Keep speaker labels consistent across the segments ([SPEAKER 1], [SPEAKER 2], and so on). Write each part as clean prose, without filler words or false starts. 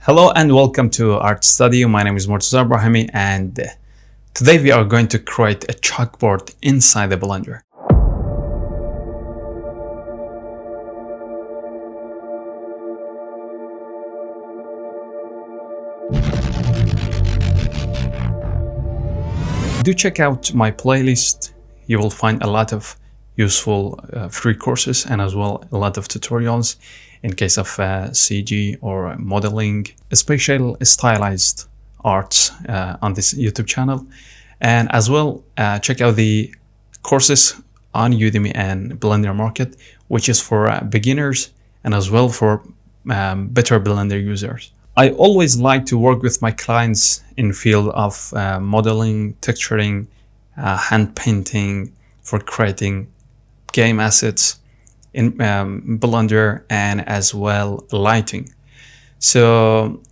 [SPEAKER 1] Hello and welcome to Art Studio. My name is Murtaza Brahimi and today we are going to create a chalkboard inside the Blender. Do check out my playlist. You will find a lot of useful free courses and as well a lot of tutorials in case of CG or modeling, especially stylized arts on this YouTube channel. And as well, check out the courses on Udemy and Blender Market, which is for beginners and as well for better Blender users. I always like to work with my clients in field of modeling, texturing, hand painting, for creating game assets in Blender and as well lighting. So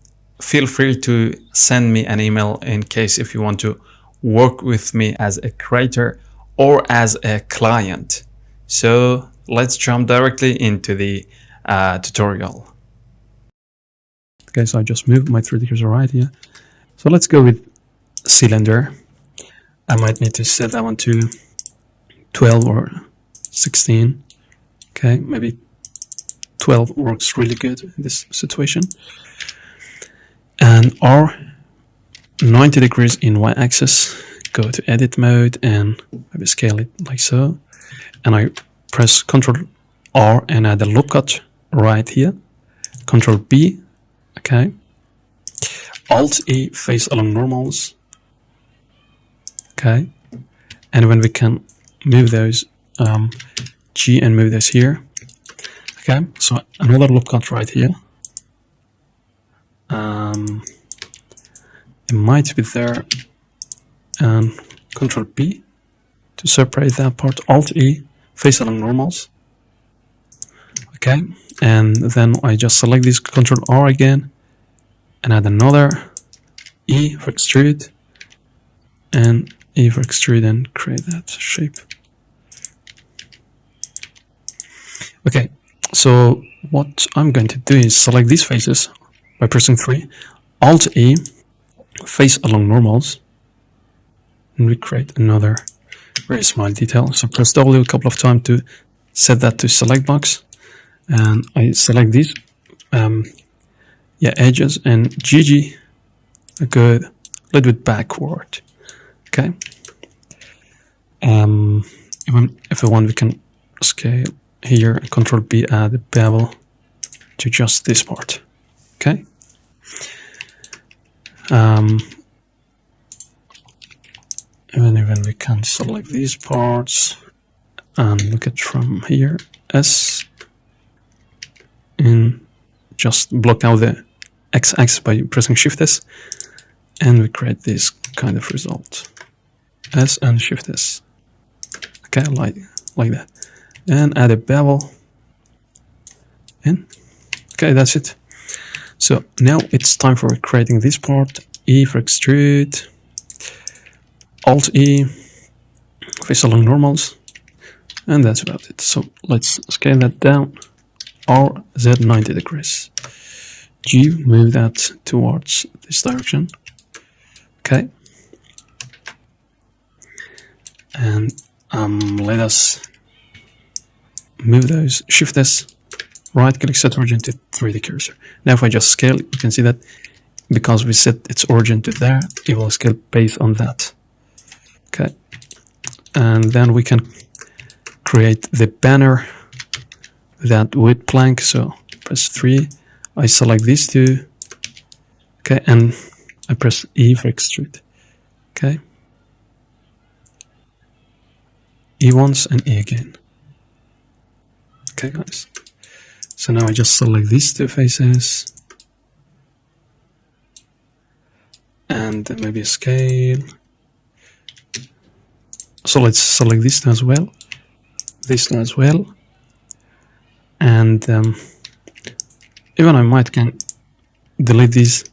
[SPEAKER 1] feel free to send me an email in case if you want to work with me as a creator or as a client. So let's jump directly into the tutorial. Okay, so I just moved my 3D cursor right here. So let's go with cylinder. I might need to set that one to 12 or 16. Okay, maybe 12 works really good in this situation. And R 90 degrees in y-axis. Go to edit mode and maybe scale it like so. And I press Ctrl R and add a loop cut right here. Ctrl B. Okay. Alt E, face along normals. Okay. And when we can move those, G and move this here. Okay, so another loop cut right here. It might be there, and Control B to separate that part. Alt E, face along normals. Okay, and then I just select this, Control R again, and add another E for extrude, and E for extrude, and create that shape. Okay, so what I'm going to do is select these faces by pressing 3, Alt E, face along normals, and we create another very small detail. So press W a couple of times to set that to select box, and I select these edges and GG, a good little bit backward. Okay, if I want, we can scale here, Control B, add a bevel to just this part. Okay. And even we can select these parts and look at from here, S, and just block out the X-axis by pressing Shift S, and we create this kind of result. S and Shift S. Okay, like that. And add a bevel in. Okay, that's it. So now it's time for creating this part. E for extrude, Alt E, face along normals, and that's about it. So let's scale that down. R, Z 90 degrees. G, move that towards this direction. Okay. And let us move those, Shift S, right click, set origin to 3D cursor. Now if I just scale, you can see that because we set its origin to there, it will scale based on that. Okay, and then we can create the banner with that wood plank. So press 3, I select these two, okay, and I press E for extrude. Okay, E once and E again. Okay, guys, so now I just select these two faces and maybe a scale. So let's select this two as well, this two as well, and even I might can delete these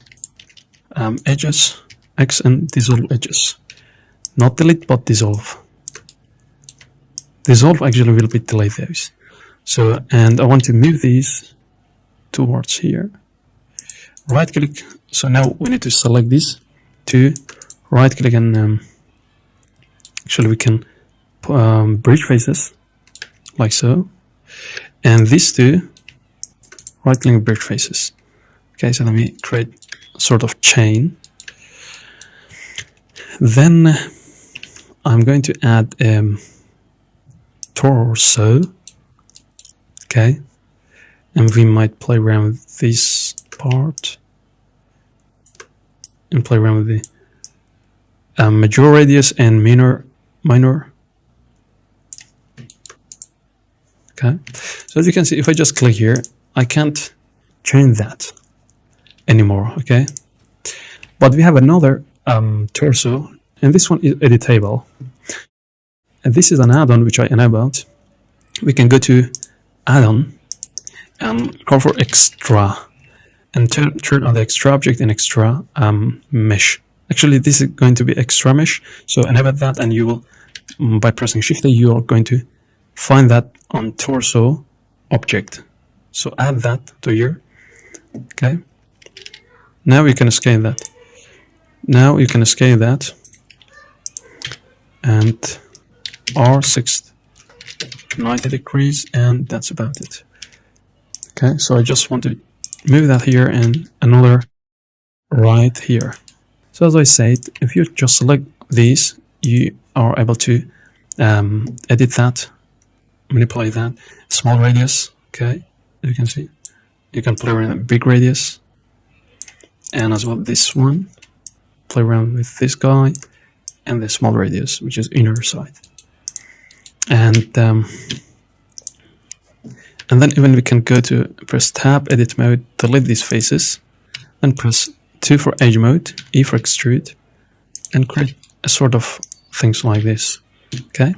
[SPEAKER 1] edges, X, and dissolve edges. Not delete, but dissolve. Dissolve actually will be delete those. So, and I want to move these towards here. right click. So now we need to select this to right click, and actually we can bridge faces like so, and these two right click bridge faces. Okay, so let me create a sort of chain. Then I'm going to add torso. Okay, and we might play around with this part and play around with the major radius and minor. Okay, so as you can see, if I just click here, I can't change that anymore. Okay, but we have another torso, and this one is editable, and this is an add-on which I enabled. We can go to add-on and call for extra, and turn on the extra object and extra mesh. Actually, this is going to be extra mesh, so enable that, and you will, by pressing Shift A, you are going to find that on torso object. So add that to here. Okay, now you can scale that. Now you can scale that, and R6 90 degrees, and that's about it. Okay, so I just want to move that here and another right here. So as I said, if you just select these, you are able to edit that, manipulate that. Small radius, okay, as you can see. You can play around with big radius, and as well this one. Play around with this guy and the small radius, which is inner side. And then even we can go to press tab, edit mode, delete these faces, then press 2 for edge mode, E for extrude, and create a sort of things like this. Okay,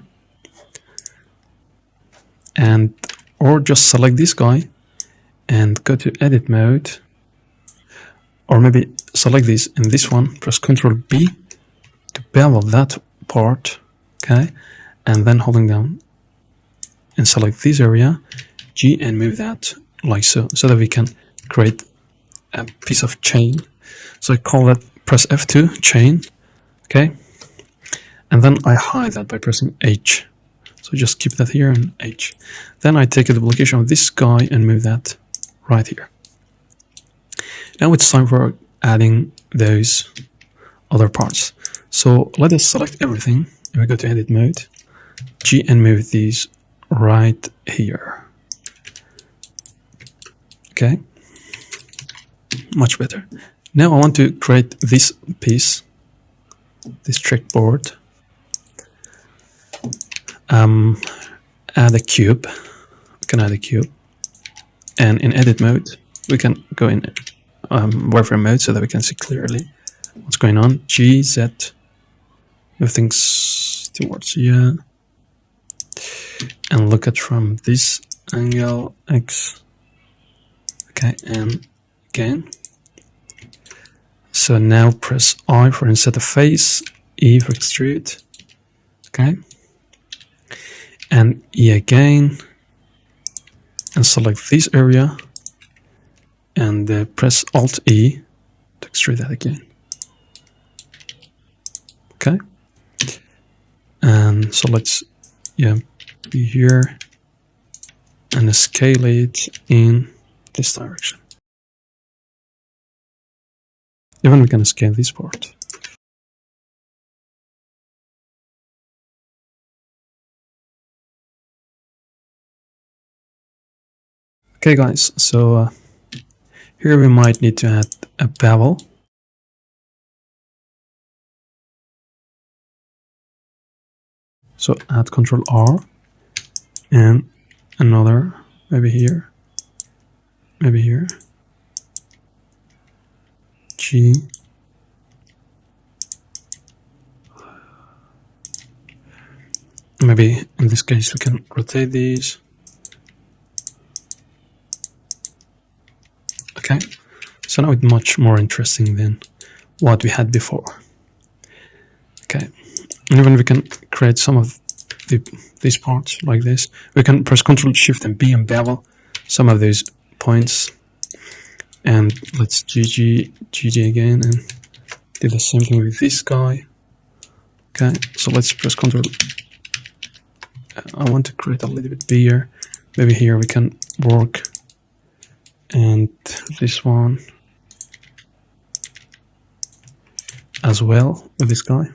[SPEAKER 1] and or just select this guy and go to edit mode, or maybe select this and this one, press Ctrl B to bevel that part. Okay, and then holding down and select this area, G, and move that like so, so that we can create a piece of chain. So I call that, press F2, chain. Okay, and then I hide that by pressing H. So just keep that here and H. Then I take a duplication of this guy and move that right here. Now it's time for adding those other parts. So let us select everything, and we go to edit mode, G, and move these right here. Okay, much better. Now I want to create this piece, this chalkboard. Add a cube. We can add a cube, and in edit mode we can go in wireframe mode so that we can see clearly what's going on. G, Z, move things towards here, and look at from this angle, X. Okay, and again. So now press I for insert a face, E for extrude. Okay, and E again, and select this area, and press Alt E to extrude that again. Okay, and so let's be here and scale it in this direction. Even we can scale this part. Okay guys, so here we might need to add a bevel. So add Ctrl R and another, maybe here, G, maybe in this case we can rotate these. Okay, so now it's much more interesting than what we had before. Okay, and even we can create some of these parts like this. We can press Ctrl Shift and B and bevel some of these points. And let's GG again and do the same thing with this guy. Okay, so let's press Ctrl. I want to create a little bit bigger. Maybe here we can work. And this one as well with this guy.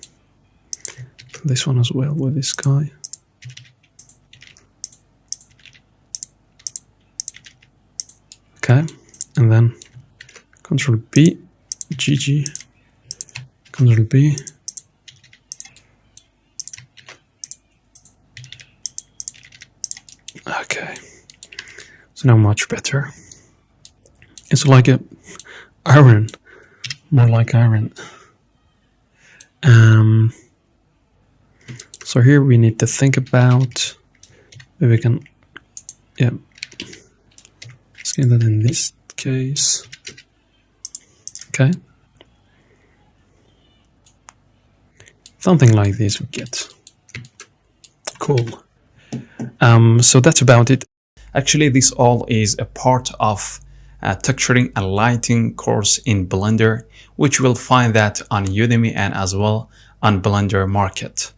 [SPEAKER 1] This one as well with this guy. Okay, and then Ctrl B, GG, Ctrl B. Okay, so now much better. It's like a iron, more like iron. So here we need to think about, maybe we can, yeah, let's get that in this case. Okay. Something like this we get. Cool. So that's about it. Actually, this all is a part of a texturing and lighting course in Blender, which you will find that on Udemy and as well on Blender Market.